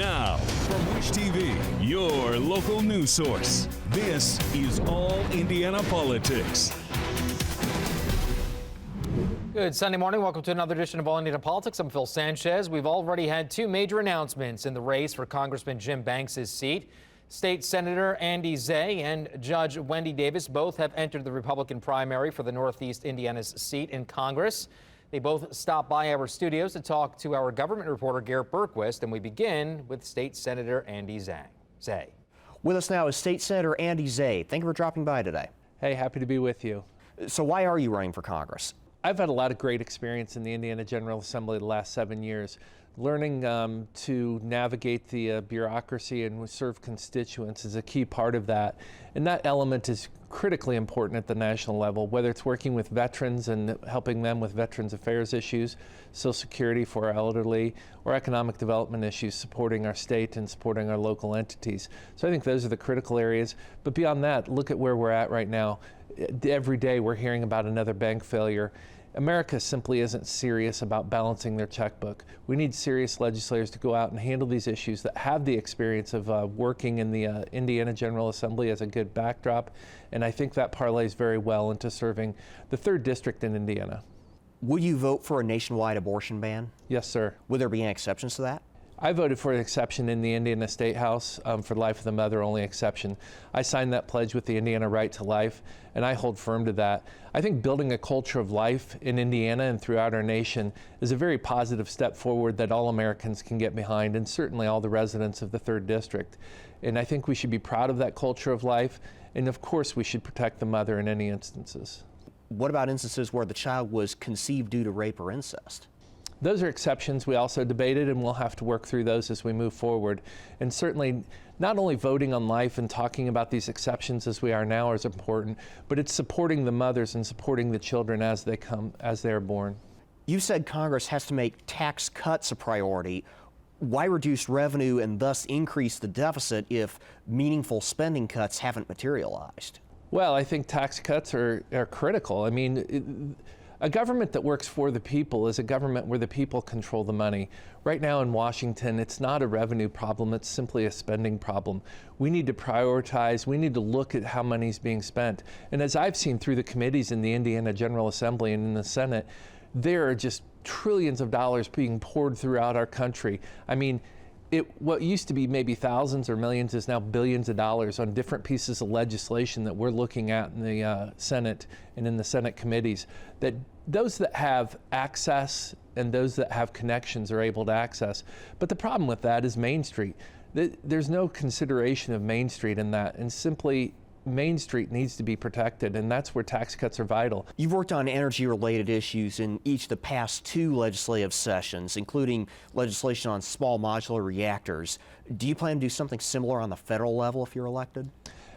Now, from Wish TV, your local news source, this is All Indiana Politics. Good Sunday morning. Welcome to another edition of All Indiana Politics. I'm Phil Sanchez. We've already had two major announcements in the race for Congressman Jim Banks' seat. State Senator Andy Zay and Judge Wendy Davis both have entered the Republican primary for the Northeast Indiana's seat in Congress. They both stopped by our studios to talk to our government reporter Garrett Berquist, and we begin with State Senator Andy Zay. With us now is State Senator Andy Zay. Thank you for dropping by today. Hey, happy to be with you. So why are you running for Congress? I've had a lot of great experience in the Indiana General Assembly the last 7 years, learning to navigate the bureaucracy and serve constituents is a key part of that. And that element is critically important at the national level, whether it's working with veterans and helping them with Veterans Affairs issues, Social Security for our elderly, or economic development issues, supporting our state and supporting our local entities. So I think those are the critical areas. But beyond that, look at where we're at right now. Every day we're hearing about another bank failure. America simply isn't serious about balancing their checkbook. We need serious legislators to go out and handle these issues that have the experience of working in the Indiana General Assembly as a good backdrop, and I think that parlays very well into serving the 3rd District in Indiana. Would you vote for a nationwide abortion ban? Yes, sir. Would there be any exceptions to that? I voted for an exception in the Indiana State House for life of the mother only exception. I signed that pledge with the Indiana Right to Life, and I hold firm to that. I think building a culture of life in Indiana and throughout our nation is a very positive step forward that all Americans can get behind, and certainly all the residents of the 3rd District. And I think we should be proud of that culture of life, and of course we should protect the mother in any instances. What about instances where the child was conceived due to rape or incest? Those are exceptions we also debated, and we'll have to work through those as we move forward. And certainly not only voting on life and talking about these exceptions as we are now is important, but it's supporting the mothers and supporting the children as they are born. You said Congress has to make tax cuts a priority. Why reduce revenue and thus increase the deficit if meaningful spending cuts haven't materialized? Well, I think tax cuts are critical. I mean, a government that works for the people is a government where the people control the money. Right now in Washington, it's not a revenue problem, it's simply a spending problem. We need to prioritize, we need to look at how money's being spent. And as I've seen through the committees in the Indiana General Assembly and in the Senate, there are just trillions of dollars being poured throughout our country. I mean, what used to be maybe thousands or millions is now billions of dollars on different pieces of legislation that we're looking at in the Senate and in the Senate committees, that those that have access and those that have connections are able to access. But the problem with that is Main Street. There's no consideration of Main Street in that, and simply Main Street needs to be protected, and that's where tax cuts are vital. You've worked on energy-related issues in each of the past 2 legislative sessions, including legislation on small modular reactors. Do you plan to do something similar on the federal level if you're elected?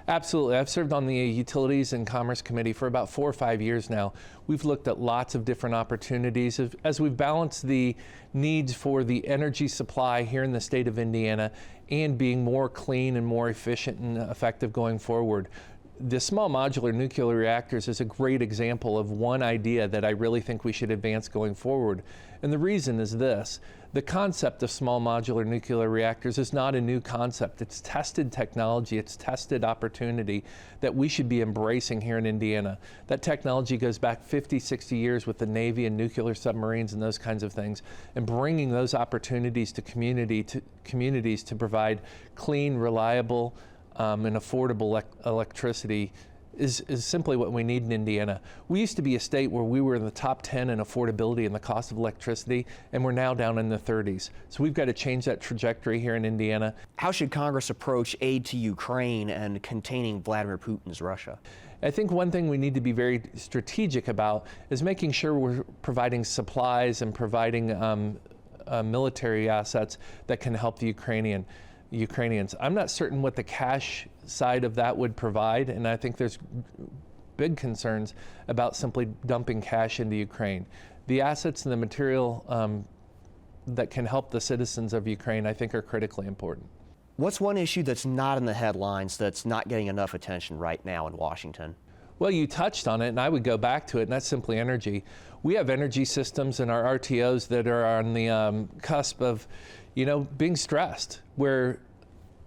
Absolutely. I've served on the Utilities and Commerce Committee for about 4 or 5 years now. We've looked at lots of different opportunities as we've balanced the needs for the energy supply here in the state of Indiana and being more clean and more efficient and effective going forward. The small modular nuclear reactors is a great example of one idea that I really think we should advance going forward. And the reason is this: the concept of small modular nuclear reactors is not a new concept. It's tested technology, it's tested opportunity that we should be embracing here in Indiana. That technology goes back 50, 60 years with the Navy and nuclear submarines and those kinds of things, and bringing those opportunities to communities to provide clean, reliable, and affordable electricity is simply what we need in Indiana. We used to be a state where we were in the top 10 in affordability and the cost of electricity, and we're now down in the 30s. So we've got to change that trajectory here in Indiana. How should Congress approach aid to Ukraine and containing Vladimir Putin's Russia? I think one thing we need to be very strategic about is making sure we're providing supplies and providing military assets that can help the Ukrainians. I'm not certain what the cash side of that would provide, and I think there's big concerns about simply dumping cash into Ukraine. The assets and the material that can help the citizens of Ukraine, I think, are critically important. What's one issue that's not in the headlines that's not getting enough attention right now in Washington? Well, you touched on it, and I would go back to it, and that's simply energy. We have energy systems in our RTOs that are on the cusp of, being stressed, where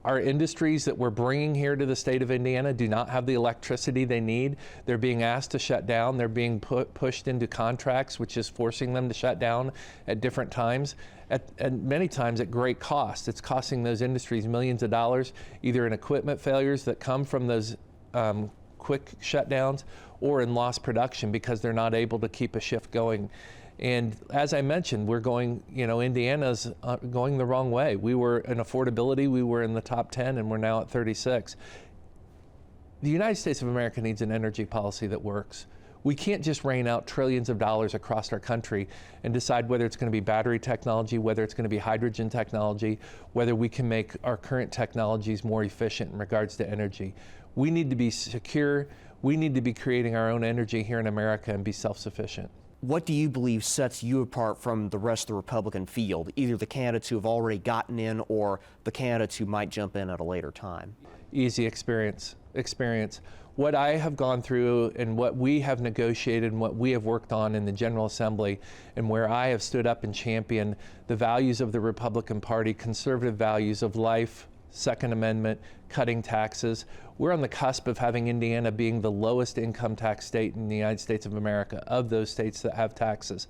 our industries that we're bringing here to the state of Indiana do not have the electricity they need. They're being asked to shut down. They're being pushed into contracts, which is forcing them to shut down at different times, and many times at great cost. It's costing those industries millions of dollars, either in equipment failures that come from those quick shutdowns or in lost production because they're not able to keep a shift going. And as I mentioned, we're going, Indiana's going the wrong way. We were in affordability, we were in the top 10, and we're now at 36. The United States of America needs an energy policy that works. We can't just rain out trillions of dollars across our country and decide whether it's going to be battery technology, whether it's going to be hydrogen technology, whether we can make our current technologies more efficient in regards to energy. We need to be secure. We need to be creating our own energy here in America and be self-sufficient. What do you believe sets you apart from the rest of the Republican field, either the candidates who have already gotten in or the candidates who might jump in at a later time? Easy experience. What I have gone through and what we have negotiated and what we have worked on in the General Assembly, and where I have stood up and championed the values of the Republican Party, conservative values of life, Second Amendment, cutting taxes. We're on the cusp of having Indiana being the lowest income tax state in the United States of America, of those states that have taxes.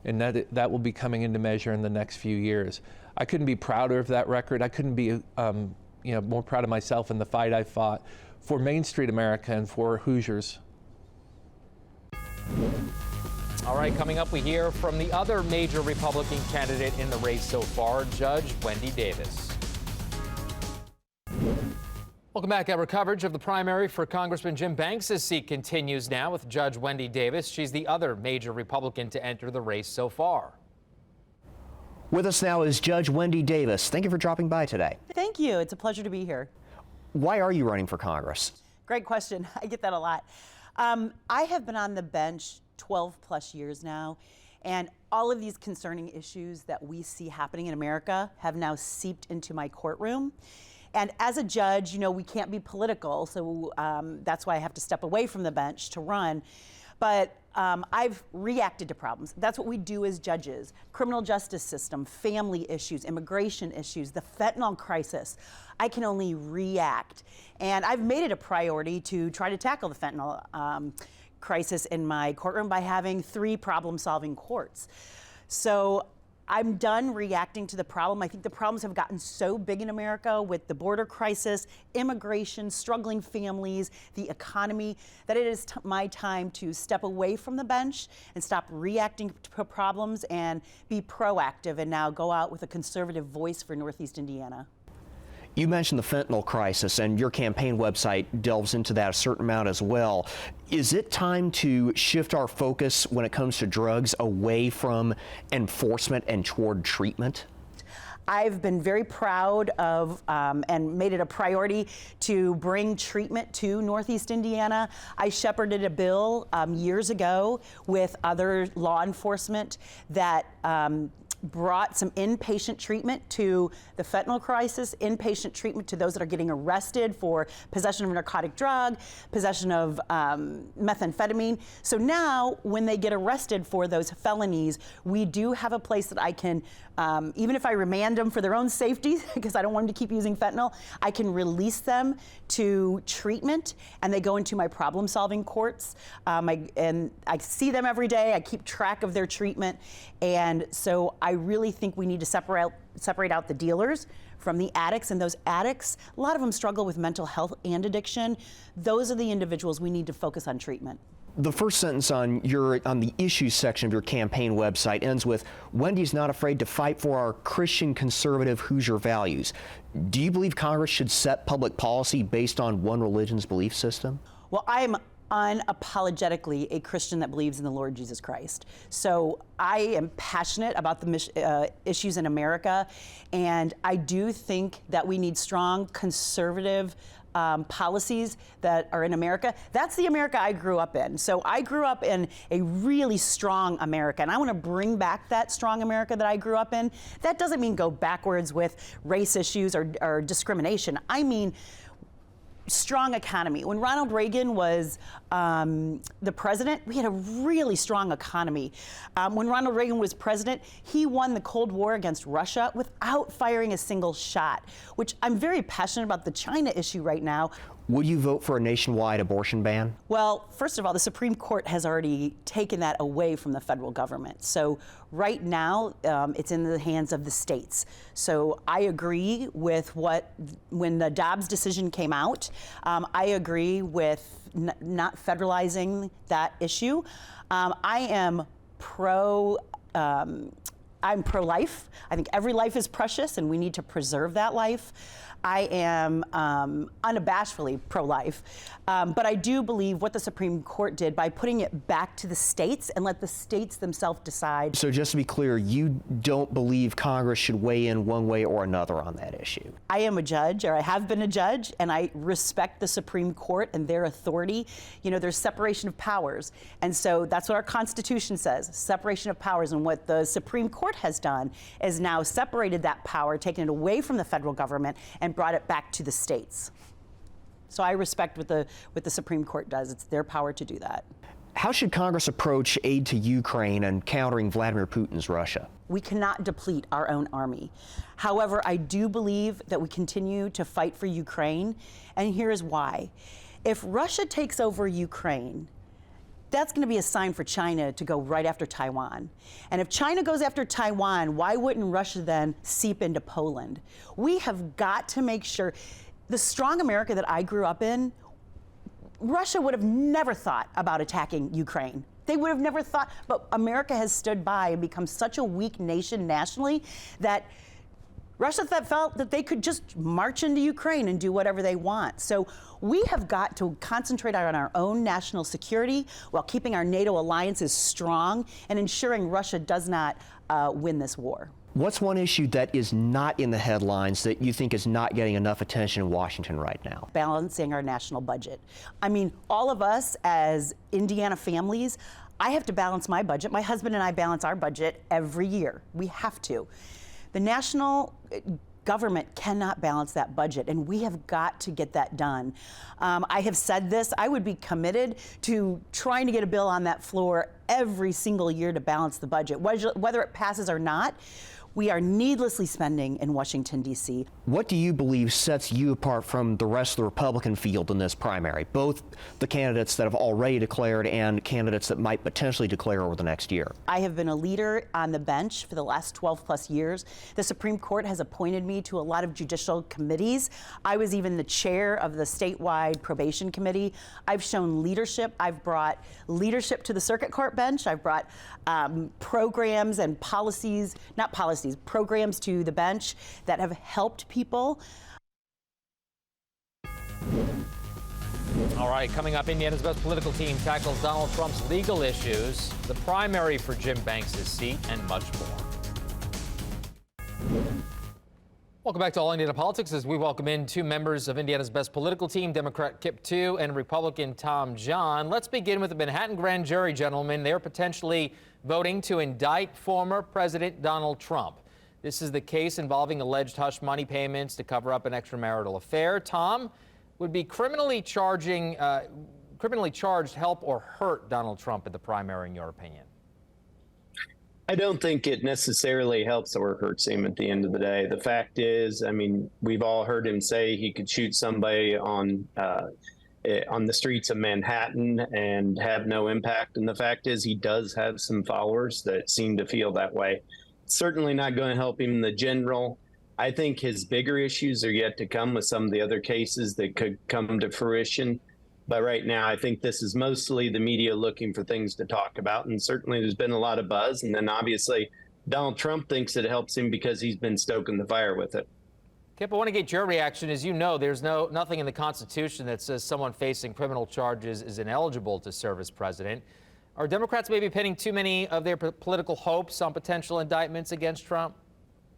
And that will be coming into measure in the next few years. I couldn't be prouder of that record. I couldn't be more proud of myself in the fight I fought for Main Street America and for Hoosiers. All right, coming up, we hear from the other major Republican candidate in the race so far, Judge Wendy Davis. Welcome back. Our coverage of the primary for Congressman Jim Banks' seat continues now with Judge Wendy Davis. She's the other major Republican to enter the race so far. With us now is Judge Wendy Davis. Thank you for dropping by today. Thank you. It's a pleasure to be here. Why are you running for Congress? Great question. I get that a lot. I have been on the bench 12 plus years now, and all of these concerning issues that we see happening in America have now seeped into my courtroom. And as a judge, we can't be political, so that's why I have to step away from the bench to run. But I've reacted to problems. That's what we do as judges. Criminal justice system, family issues, immigration issues, the fentanyl crisis. I can only react. And I've made it a priority to try to tackle the fentanyl crisis in my courtroom by having 3 problem-solving courts. So I'm done reacting to the problem. I think the problems have gotten so big in America with the border crisis, immigration, struggling families, the economy, that it is my time to step away from the bench and stop reacting to problems and be proactive and now go out with a conservative voice for Northeast Indiana. You mentioned the fentanyl crisis, and your campaign website delves into that a certain amount as well. Is it time to shift our focus when it comes to drugs away from enforcement and toward treatment? I've been very proud of and made it a priority to bring treatment to Northeast Indiana. I shepherded a bill years ago with other law enforcement that brought some inpatient treatment to the fentanyl crisis, inpatient treatment to those that are getting arrested for possession of a narcotic drug, possession of methamphetamine. So now when they get arrested for those felonies, we do have a place that I can, even if I remand them for their own safety, because I don't want them to keep using fentanyl, I can release them to treatment, and they go into my problem-solving courts. And I see them every day. I keep track of their treatment. And so I really think we need to separate out the dealers from the addicts, and those addicts, a lot of them struggle with mental health and addiction. Those are the individuals we need to focus on treatment. The first sentence on the issues section of your campaign website ends with, "Wendy's not afraid to fight for our Christian conservative Hoosier values." Do you believe Congress should set public policy based on one religion's belief system? Well, I'm unapologetically a Christian that believes in the Lord Jesus Christ. So I am passionate about the issues in America, and I do think that we need strong conservative policies that are in America. That's the America I grew up in. So I grew up in a really strong America, and I want to bring back that strong America that I grew up in. That doesn't mean go backwards with race issues or discrimination. I mean, strong economy. When Ronald Reagan was the president, we had a really strong economy. When Ronald Reagan was president, he won the Cold War against Russia without firing a single shot, which I'm very passionate about the China issue right now. Would you vote for a nationwide abortion ban? Well, first of all, the Supreme Court has already taken that away from the federal government. So right now, it's in the hands of the states. So I agree with when the Dobbs decision came out, I agree with not federalizing that issue. I am I'm pro-life. I think every life is precious and we need to preserve that life. I am unabashedly pro-life, but I do believe what the Supreme Court did by putting it back to the states and let the states themselves decide. So just to be clear, you don't believe Congress should weigh in one way or another on that issue? I am a judge, or I have been a judge, and I respect the Supreme Court and their authority. You know, there's separation of powers, and so that's what our Constitution says, separation of powers, and what the Supreme Court has done is now separated that power, taken it away from the federal government, and brought it back to the states. So I respect what the Supreme Court does. It's their power to do that. How should Congress approach aid to Ukraine and countering Vladimir Putin's Russia? We cannot deplete our own army. However, I do believe that we continue to fight for Ukraine, and here's why. If Russia takes over Ukraine, that's going to be a sign for China to go right after Taiwan. And if China goes after Taiwan, why wouldn't Russia then seep into Poland? We have got to make sure, the strong America that I grew up in, Russia would have never thought about attacking Ukraine. They would have never thought, but America has stood by and become such a weak nation nationally that Russia felt that they could just march into Ukraine and do whatever they want. So we have got to concentrate on our own national security while keeping our NATO alliances strong and ensuring Russia does not win this war. What's one issue that is not in the headlines that you think is not getting enough attention in Washington right now? Balancing our national budget. I mean, all of us as Indiana families, I have to balance my budget. My husband and I balance our budget every year. We have to. The national government cannot balance that budget, and we have got to get that done. I have said this, I would be committed to trying to get a bill on that floor every single year to balance the budget. Whether it passes or not, we are needlessly spending in Washington, D.C. What do you believe sets you apart from the rest of the Republican field in this primary, both the candidates that have already declared and candidates that might potentially declare over the next year? I have been a leader on the bench for the last 12 plus years. The Supreme Court has appointed me to a lot of judicial committees. I was even the chair of the statewide probation committee. I've shown leadership. I've brought leadership to the circuit court bench. I've brought programs and policies, not policies, programs to the bench that have helped people. All right, coming up, Indiana's best political team tackles Donald Trump's legal issues, the primary for Jim Banks' seat, and much more. Welcome back to All Indiana Politics as we welcome in two members of Indiana's best political team, Democrat Kip Tu and Republican Tom John. Let's begin with the Manhattan grand jury, gentlemen. They're potentially voting to indict former President Donald Trump. This is the case involving alleged hush money payments to cover up an extramarital affair. Tom, would be criminally charged help or hurt Donald Trump in the primary, in your opinion? I don't think it necessarily helps or hurts him at the end of the day. The fact is, I mean, we've all heard him say he could shoot somebody on the streets of Manhattan and have no impact. And the fact is, he does have some followers that seem to feel that way. Certainly not going to help him in the general. I think his bigger issues are yet to come with some of the other cases that could come to fruition. But right now, I think this is mostly the media looking for things to talk about. And certainly there's been a lot of buzz. And then obviously Donald Trump thinks it helps him because he's been stoking the fire with it. Kip, I want to get your reaction. As you know, there's nothing in the Constitution that says someone facing criminal charges is ineligible to serve as president. Are Democrats maybe pinning too many of their political hopes on potential indictments against Trump?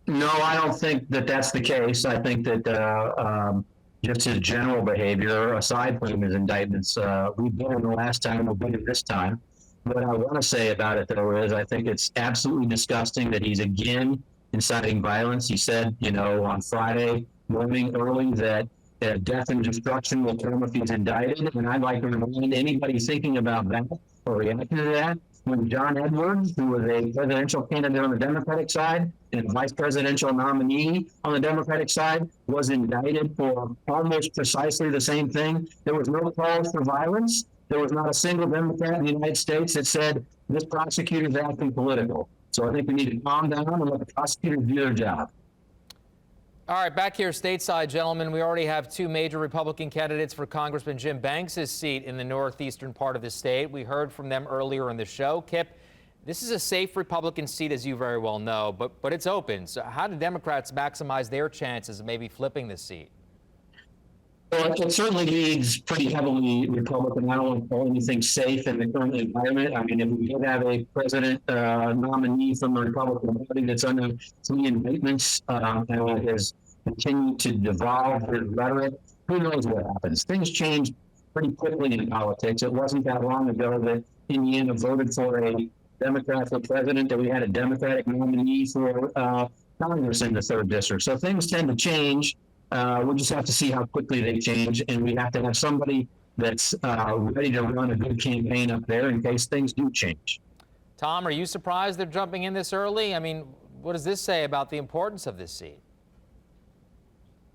No, I don't think that that's the case. I think that just his general behavior, aside from his indictments, we beat him the last time, we'll beat him this time. What I want to say about it, though, is I think it's absolutely disgusting that he's again inciting violence. He said, on Friday morning early that Death and destruction will come if he's indicted. And I'd like to remind anybody thinking about that or reacting to that, when John Edwards, who was a presidential candidate on the Democratic side and vice presidential nominee on the Democratic side, was indicted for almost precisely the same thing. There was no cause for violence. There was not a single Democrat in the United States that said this prosecutor is acting political. So I think we need to calm down and let the prosecutors do their job. All right, back here stateside, gentlemen, we already have two major Republican candidates for Congressman Jim Banks' seat in the northeastern part of the state. We heard from them earlier in the show. Kip, this is a safe Republican seat, as you very well know, but it's open. So how do Democrats maximize their chances of maybe flipping this seat? Well, it certainly leads pretty heavily Republican. I don't want to call anything safe in the current environment. I mean, if we did have a president nominee from the Republican Party that's under 3 indictments and has continued to devolve his rhetoric, who knows what happens? Things change pretty quickly in politics. It wasn't that long ago that Indiana voted for a Democrat for president, that we had a Democratic nominee for Congress in the 3rd district. So things tend to change. We'll just have to see how quickly they change, and we have to have somebody that's ready to run a good campaign up there in case things do change. Tom, are you surprised they're jumping in this early? I mean, what does this say about the importance of this seat?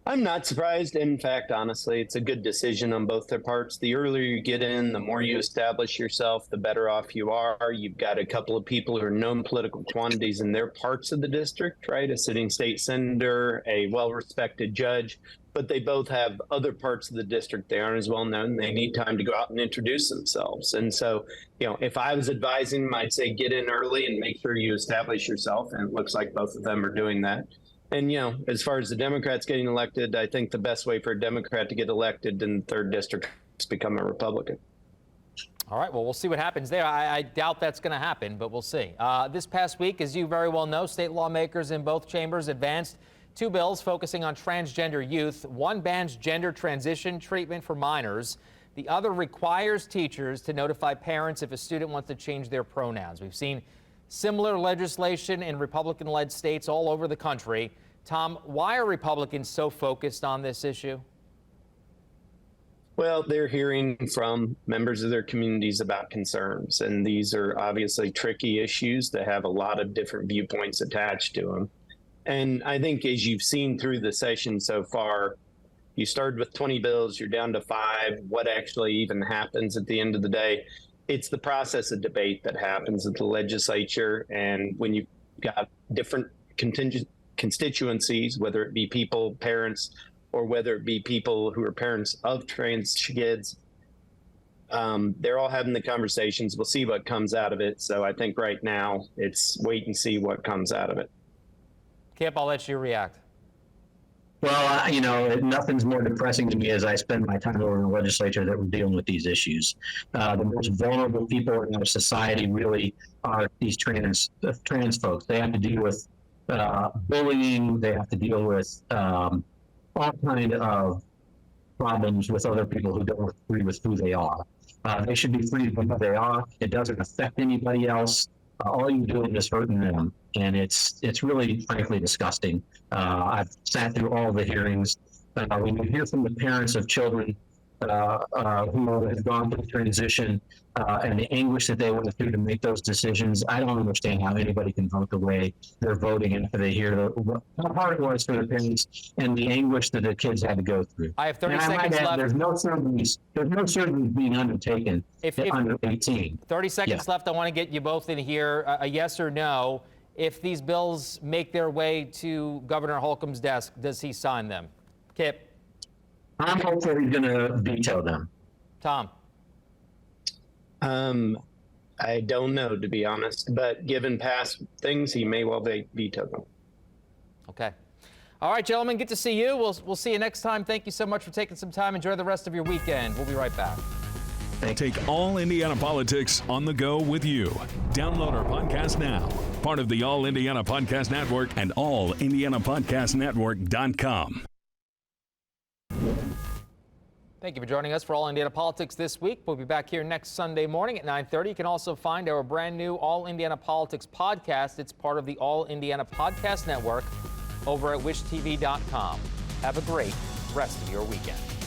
I'm not surprised. In fact, honestly, it's a good decision on both their parts. The earlier you get in, the more you establish yourself, the better off you are. You've got a couple of people who are known political quantities in their parts of the district, right? A sitting state senator, a well-respected judge, but they both have other parts of the district they aren't as well known. They need time to go out and introduce themselves. And so, if I was advising them, I'd say get in early and make sure you establish yourself. And it looks like both of them are doing that. And, as far as the Democrats getting elected, I think the best way for a Democrat to get elected in the 3rd district is become a Republican. All right, well, we'll see what happens there. I doubt that's going to happen, but we'll see. This past week, as you very well know, state lawmakers in both chambers advanced 2 bills focusing on transgender youth. One bans gender transition treatment for minors. The other requires teachers to notify parents if a student wants to change their pronouns. We've seen similar legislation in Republican-led states all over the country. Tom, why are Republicans so focused on this issue? Well, they're hearing from members of their communities about concerns, and these are obviously tricky issues that have a lot of different viewpoints attached to them. And I think as you've seen through the session so far, you started with 20 bills, you're down to 5. What actually even happens at the end of the day? It's the process of debate that happens at the legislature. And when you've got different constituencies, whether it be people, parents, or whether it be people who are parents of trans kids, they're all having the conversations. We'll see what comes out of it. So I think right now it's wait and see what comes out of it. Kip, I'll let you react. Well, nothing's more depressing to me as I spend my time over in the legislature that we're dealing with these issues. The most vulnerable people in our society really are these trans folks. They have to deal with bullying. They have to deal with all kind of problems with other people who don't agree with who they are. They should be free from who they are. It doesn't affect anybody else. All you're doing is hurting them, and it's really, frankly, disgusting. I've sat through all the hearings. When you hear from the parents of children who have gone through transition and the anguish that they went through to make those decisions, I don't understand how anybody can vote the way they're voting after they hear how hard it was for the parents and the anguish that the kids had to go through. I have 30 seconds left. There's no surgeries being undertaken under 18. 30 seconds left. I want to get you both in here. A yes or no. If these bills make their way to Governor Holcomb's desk, does he sign them? Kip? I'm hopeful he's going to veto them. Tom? I don't know, to be honest, but given past things, he may well veto them. Okay. All right, gentlemen, good to see you. We'll see you next time. Thank you so much for taking some time. Enjoy the rest of your weekend. We'll be right back. Take All Indiana Politics on the go with you. Download our podcast now. Part of the All Indiana Podcast Network and allindianapodcastnetwork.com. Thank you for joining us for All Indiana Politics this week. We'll be back here next Sunday morning at 9:30. You can also find our brand new All Indiana Politics podcast. It's part of the All Indiana Podcast Network over at wishtv.com. Have a great rest of your weekend.